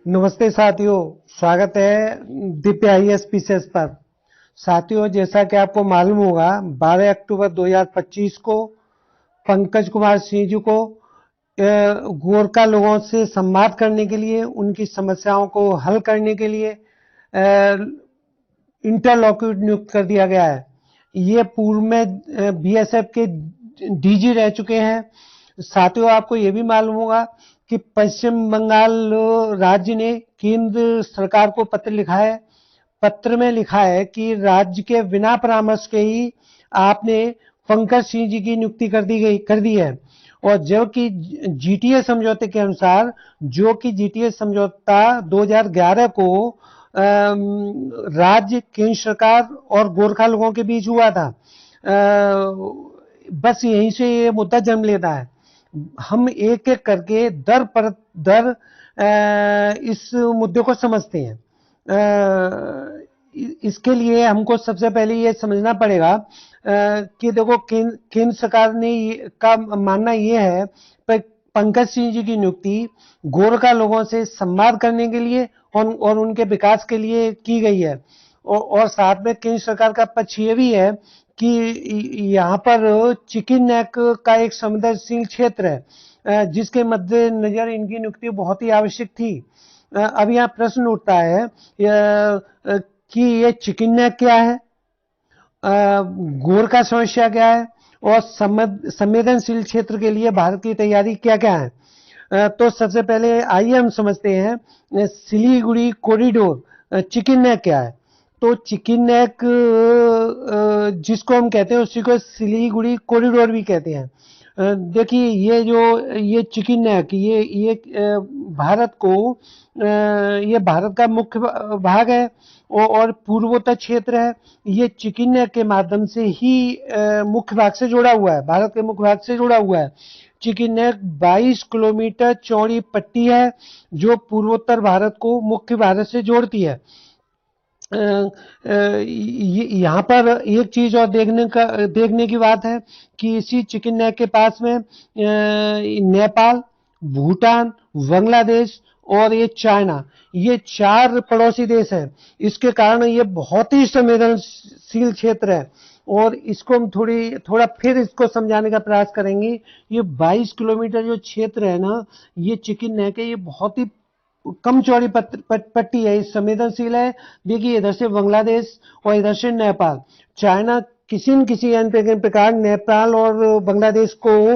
नमस्ते साथियों, स्वागत है दिव्य आईएएस पीसीएस पर। साथियों, जैसा कि आपको मालूम होगा, 12 अक्टूबर 2025 को पंकज कुमार सिंह जी को गोरखा लोगों से संवाद करने के लिए, उनकी समस्याओं को हल करने के लिए इंटरलॉक्यूटर नियुक्त कर दिया गया है। ये पूर्व में बीएसएफ के डीजी रह चुके हैं। साथियों, आपको ये भी मालूम होगा कि पश्चिम बंगाल राज्य ने केंद्र सरकार को पत्र लिखा है। पत्र में लिखा है कि राज्य के बिना परामर्श के ही आपने पंकज सिंह जी की नियुक्ति कर दी है। और जबकि जीटीए समझौते के अनुसार, जो कि जीटीए समझौता 2011 को राज्य, केंद्र सरकार और गोरखा लोगों के बीच हुआ था, बस यहीं से ये मुद्दा जन्म लेता है। हम एक एक करके दर इस मुद्दे को समझते हैं। इसके लिए हमको सबसे पहले ये समझना पड़ेगा कि देखो, केंद्र सरकार ने का मानना ये है कि पंकज सिंह जी की नियुक्ति गोरखा लोगों से संवाद करने के लिए और उनके विकास के लिए की गई है। और साथ में केंद्र सरकार का पक्ष ये भी है कि यहाँ पर चिकन नेक का एक संवेदनशील क्षेत्र है, जिसके मद्देनजर इनकी नियुक्ति बहुत ही आवश्यक थी। अब यहाँ प्रश्न उठता है कि ये चिकन नेक क्या है, गोरखा समस्या क्या है, और संवेदनशील क्षेत्र के लिए भारत की तैयारी क्या क्या है। तो सबसे पहले आइए हम समझते हैं सिलीगुड़ी कॉरिडोर चिकन नेक क्या है। तो चिकन नेक जिसको हम कहते हैं उसी को सिलीगुड़ी कॉरिडोर भी कहते हैं। देखिए, ये चिकन नेक ये भारत को ये भारत का मुख्य भाग है और पूर्वोत्तर क्षेत्र है। ये चिकन नेक के माध्यम से ही मुख्य भाग से जुड़ा हुआ है, भारत के मुख्य भाग से जुड़ा हुआ है। चिकन नेक 22 किलोमीटर चौड़ी पट्टी है जो पूर्वोत्तर भारत को मुख्य भारत से जोड़ती है। यहाँ पर एक चीज और देखने की बात है कि इसी चिकन नेक के पास में नेपाल, भूटान, बांग्लादेश और ये चाइना, ये 4 पड़ोसी देश हैं। इसके कारण ये बहुत ही संवेदनशील क्षेत्र है और इसको हम थोड़ा फिर इसको समझाने का प्रयास करेंगे। ये 22 किलोमीटर जो क्षेत्र है ना, ये चिकन नेक है, ये बहुत ही कम चौड़ी पट्टी है, संवेदनशील है। देखिए, इधर से बांग्लादेश और इधर से नेपाल। चाइना किसी न किसी अन्य प्रकार नेपाल और बांग्लादेश को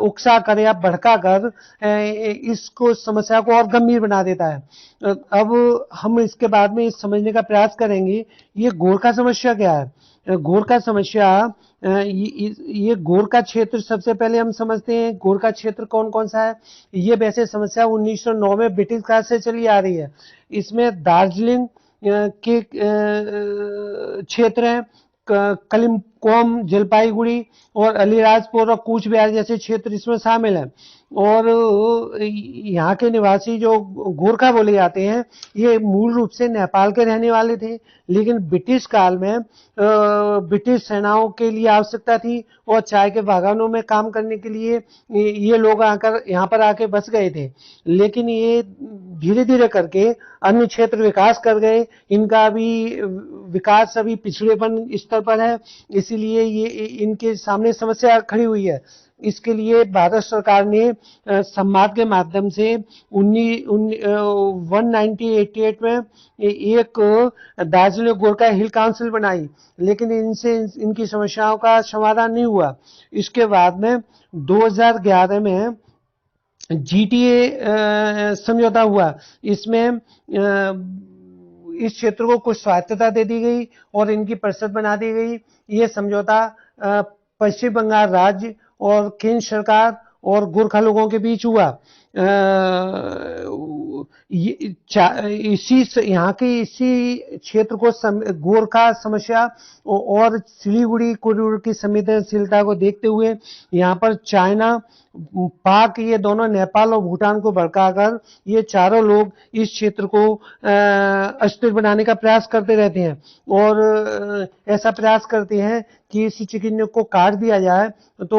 उकसा कर या भड़का कर इसको समस्या को और गंभीर बना देता है। अब हम इसके बाद में समझने का प्रयास करेंगे ये गोरखा समस्या क्या है। गोरखा समस्या, ये गोरखा क्षेत्र, सबसे पहले हम समझते हैं गोरखा क्षेत्र कौन कौन सा है। ये वैसे समस्या 1909 में ब्रिटिश काल से चली आ रही है। इसमें दार्जिलिंग के क्षेत्र है, कलिम्पोंग, जलपाईगुड़ी और अलीराजपुर और कूच बिहार जैसे क्षेत्र इसमें शामिल हैं। और यहाँ के निवासी जो गोरखा बोले जाते हैं, ये मूल रूप से नेपाल के रहने वाले थे, लेकिन ब्रिटिश काल में ब्रिटिश सेनाओं के लिए आवश्यकता थी और चाय के बागानों में काम करने के लिए ये लोग आकर यहाँ पर आके बस गए थे। लेकिन ये धीरे धीरे करके अन्य क्षेत्र विकास कर गए। इनका अभी विकास अभी पिछड़ेपन स्तर पर है, इसीलिए ये इनके सामने समस्या खड़ी हुई है। इसके लिए भारत सरकार ने संवाद के माध्यम से 1988 में एक दार्जिलिंग गोरखा हिल काउंसिल बनाई, लेकिन इनसे इनकी समस्याओं का समाधान नहीं हुआ। इसके बाद में 2011 में जीटीए समझौता हुआ। इसमें इस क्षेत्र को कुछ स्वायत्तता दे दी गई और इनकी परिषद बना दी गई। ये समझौता पश्चिम बंगाल राज्य और केंद्र सरकार और गोरखा लोगों के बीच हुआ। यहाँ के इसी क्षेत्र को गोरखा समस्या और सिलीगुड़ी कॉरिडोर की संवेदनशीलता को देखते हुए यहाँ पर चाइना पाक, ये दोनों नेपाल और भूटान को भड़काकर ये चारों लोग इस क्षेत्र को अस्थिर बनाने का प्रयास करते रहते हैं और ऐसा प्रयास करते हैं कि इस चिकन को काट दिया जाए तो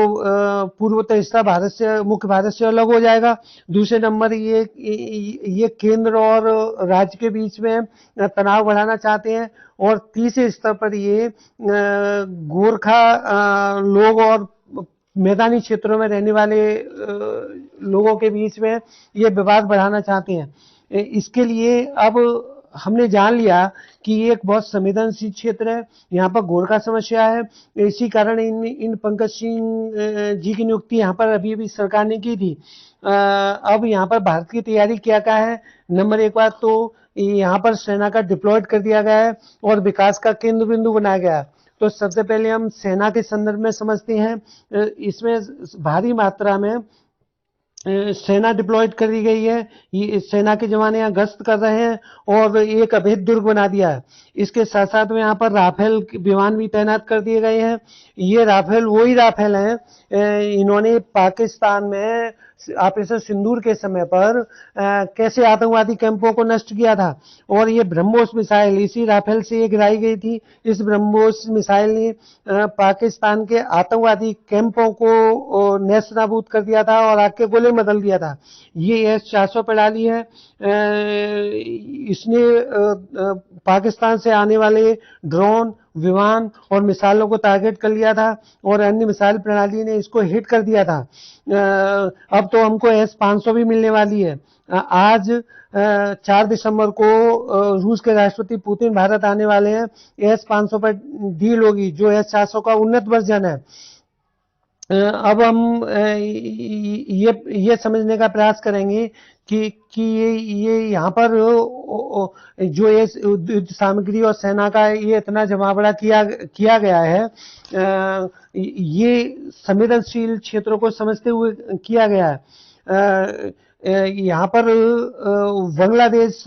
पूर्वोत्तर हिस्सा भारत से, मुख्य भारत से अलग हो जाएगा। दूसरे नंबर ये केंद्र और राज्य के बीच में तनाव बढ़ाना चाहते हैं और तीसरे स्तर पर ये गोरखा लोग और मैदानी क्षेत्रों में रहने वाले लोगों के बीच में ये विवाद बढ़ाना चाहते हैं। इसके लिए अब हमने जान लिया कि ये एक बहुत संवेदनशील क्षेत्र है, यहाँ पर गोरखा समस्या है। इसी कारण इन पंकज सिंह जी की नियुक्ति यहाँ पर अभी सरकार ने की थी। अब यहाँ पर भारत की तैयारी क्या क्या है? नंबर एक बात तो यहाँ पर सेना का डिप्लॉयड कर दिया गया है और विकास का केंद्र बिंदु बनाया गया है। तो सबसे पहले हम सेना के संदर्भ में समझते हैं। इसमें भारी मात्रा में सेना डिप्लॉयड कर दी गई है। ये सेना के जवान यहाँ गश्त कर रहे हैं और एक अभेद दुर्ग बना दिया है। इसके साथ साथ में यहाँ पर राफेल विमान भी तैनात कर दिए गए हैं। ये राफेल वही राफेल हैं, इन्होंने पाकिस्तान में ऑपरेशन सिंदूर के समय पर कैसे आतंकवादी कैंपों को नष्ट किया था और ये ब्रह्मोस मिसाइल इसी राफेल से ये गिराई गई थी। इस ब्रह्मोस मिसाइल ने पाकिस्तान के आतंकवादी कैंपों को नेस्तनाबूद कर दिया था और आग के गोले में बदल दिया था। ये S-400 प्रणाली है, इसने पाकिस्तान से आने वाले ड्रोन, विमान और मिसाइलों को टारगेट कर लिया था और अन्य मिसाइल प्रणाली ने इसको हिट कर दिया था। अब तो हमको S-500 भी मिलने वाली है। आज 4 दिसंबर को रूस के राष्ट्रपति पुतिन भारत आने वाले हैं। S-500 पर डील होगी जो S-400 का उन्नत वर्जन है। अब हम ये समझने का प्रयास करेंगे कि ये यहाँ पर जो ये युद्ध सामग्री और सेना का ये इतना जमावड़ा किया गया है, ये संवेदनशील क्षेत्रों को समझते हुए किया गया है। यहाँ पर बांग्लादेश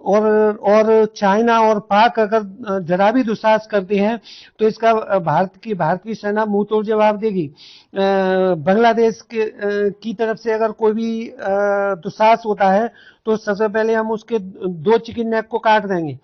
और चाइना और पाक अगर जरा भी दुस्साहस करते हैं तो इसका भारत की सेना मुंह तोड़ जवाब देगी। बांग्लादेश की तरफ से अगर कोई भी दुस्साहस होता है तो सबसे पहले हम उसके 2 चिकन नेक को काट देंगे।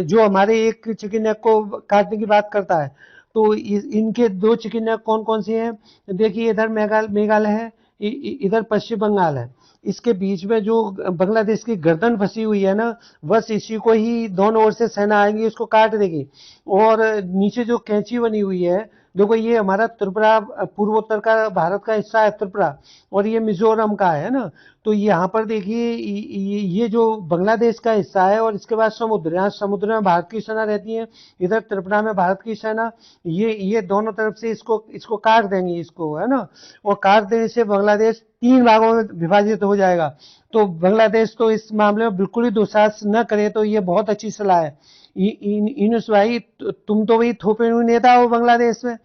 जो हमारे एक चिकन नेक को काटने की बात करता है तो इनके 2 चिकन नेक कौन कौन से हैं? देखिए, इधर मेघालय है, इधर पश्चिम बंगाल है। इसके बीच में जो बांग्लादेश की गर्दन फंसी हुई है ना, बस इसी को ही दोनों ओर से सेना आएगी, उसको काट देगी। और नीचे जो कैंची बनी हुई है, देखो ये हमारा त्रिपुरा, पूर्वोत्तर का भारत का हिस्सा है त्रिपुरा, और ये मिजोरम का है ना। तो यहाँ पर देखिए ये जो बांग्लादेश का हिस्सा है और इसके बाद समुद्र, यहाँ समुद्र में भारत की सेना रहती है, इधर त्रिपुरा में भारत की सेना, ये दोनों तरफ से इसको काट देंगे, इसको, है ना। और काट देने से बांग्लादेश 3 भागों में विभाजित हो जाएगा। तो बांग्लादेश तो इस मामले में बिल्कुल ही दुस्साहस न करे तो ये बहुत अच्छी सलाह है। यूनुस भाई, तुम तो भाई थोपे हुए नेता हो बांग्लादेश में।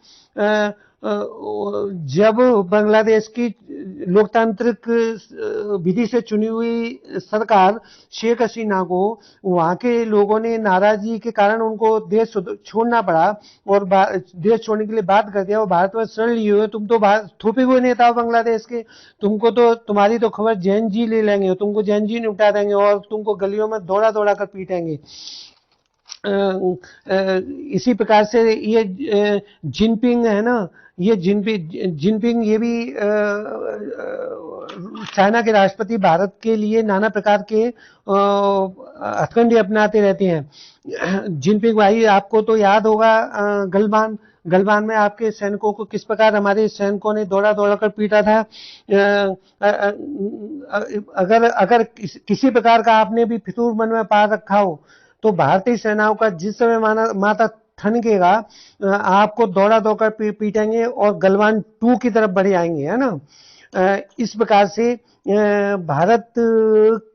जब बांग्लादेश की लोकतांत्रिक विधि से चुनी हुई सरकार शेख हसीना को वहां के लोगों ने नाराजगी के कारण उनको देश छोड़ना पड़ा और देश छोड़ने के लिए बात कर दिया, वो भारत में शरण लिए हुए, तुम तो थोपे हुए नेता हो बांग्लादेश के। तुमको तो, तुम्हारी तो खबर जैन जी ले लेंगे, तुमको जैन जी निपटा देंगे और तुमको गलियों में दौड़ा दौड़ा कर पीटेंगे। इसी प्रकार से ये जिनपिंग है ना, ये जिनपिंग ये भी चाइना के राष्ट्रपति भारत के लिए नाना प्रकार के हथकंडे अपनाते रहते हैं। जिनपिंग भाई, आपको तो याद होगा गलवान में आपके सैनिकों को किस प्रकार हमारे सैनिकों ने दौड़ा दौड़ा कर पीटा था। अगर किसी प्रकार का आपने भी फितूर मन में पा रखा हो तो भारतीय सेनाओं का जिस समय माथा ठनकेगा आपको दौड़ा दौड़ पीटेंगे और गलवान 2 की तरफ बढ़ जाएंगे, है ना। इस प्रकार से भारत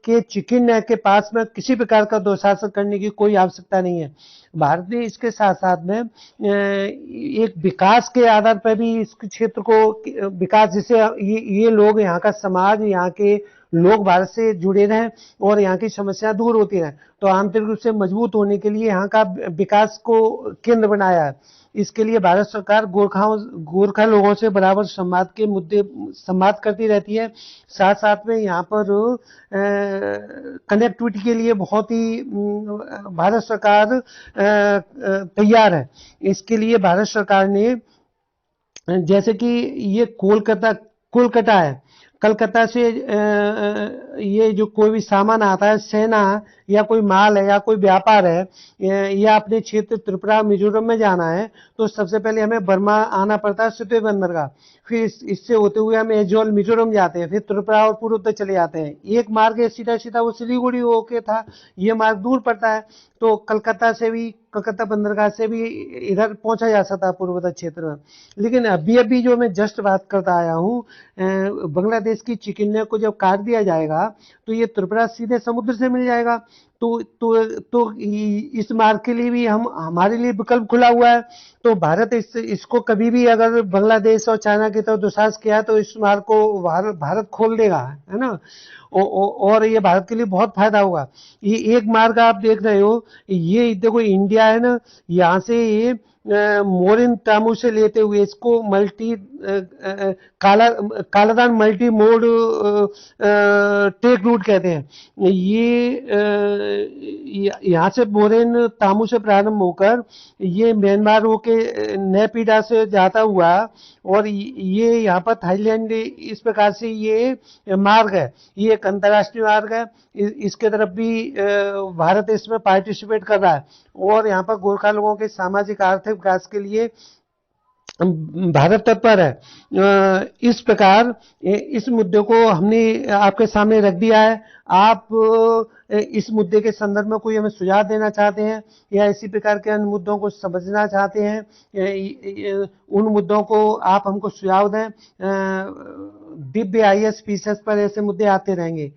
के चिकन नेक के पास में किसी प्रकार का दुस्साहस करने की कोई आवश्यकता नहीं है। भारत ने इसके साथ साथ में एक विकास के आधार पर भी इस क्षेत्र को विकास, जिसे ये लोग, यहाँ का समाज, यहाँ के लोग भारत से जुड़े रहें और यहाँ की समस्या दूर होती रहें। तो आंतरिक रूप से मजबूत होने के लिए यहाँ का विकास को केंद्र बनाया है। इसके लिए भारत सरकार गोरखा लोगों से बराबर संवाद करती रहती है। साथ साथ में यहाँ पर कनेक्टिविटी के लिए बहुत ही भारत सरकार तैयार है। इसके लिए भारत सरकार ने, जैसे कि ये कोलकाता है, कलकत्ता से ये जो कोई भी सामान आता है, सेना या कोई माल है या कोई व्यापार है, या अपने क्षेत्र त्रिपुरा मिजोरम में जाना है, तो सबसे पहले हमें बर्मा आना पड़ता है सितवे बंदरगाह। फिर इससे होते हुए हम एजोल मिजोरम जाते हैं, फिर त्रिपुरा और पूर्वोत्तर चले जाते हैं। एक मार्ग है सीधा सीधा, वो सिलीगुड़ी होके था, ये मार्ग दूर पड़ता है। तो कलकत्ता बंदरगाह से भी इधर पहुंचा जा सकता है पूर्वोत्तर क्षेत्र में। लेकिन अभी अभी जो मैं जस्ट बात करता आया हूँ, बांग्लादेश की चिकन्या को जब काट दिया जाएगा तो ये त्रिपुरा सीधे समुद्र से मिल जाएगा। तो इस मार्ग के लिए भी हमारे लिए विकल्प खुला हुआ है। तो भारत इसको कभी भी अगर बांग्लादेश और चाइना की तरफ दुसाहस किया तो इस मार्ग को भारत खोल देगा, है ना। और ये भारत के लिए बहुत फायदा होगा। ये एक मार्ग आप देख रहे हो, ये देखो इंडिया है ना, यहाँ से ये मोरिन टामू से लेते हुए इसको Kaladan multi mode tech route कहते हैं। यहाँ से मोरेन तामू से प्रारंभ होकर ये म्यांमार होके नेपिडा से जाता हुआ और ये यहाँ पर थाईलैंड, इस प्रकार से ये मार्ग है, ये एक अंतर्राष्ट्रीय मार्ग है। इसके तरफ भी भारत इसमें पार्टिसिपेट कर रहा है और यहाँ पर गोरखा लोगों के सामाजिक आर्थिक विकास के लिए भारत तत्पर है। इस प्रकार इस मुद्दे को हमने आपके सामने रख दिया है। आप इस मुद्दे के संदर्भ में कोई हमें सुझाव देना चाहते हैं या इसी प्रकार के अन्य मुद्दों को समझना चाहते हैं, उन मुद्दों को आप हमको सुझाव दें। दिव्य IAS फीचर्स पर ऐसे मुद्दे आते रहेंगे।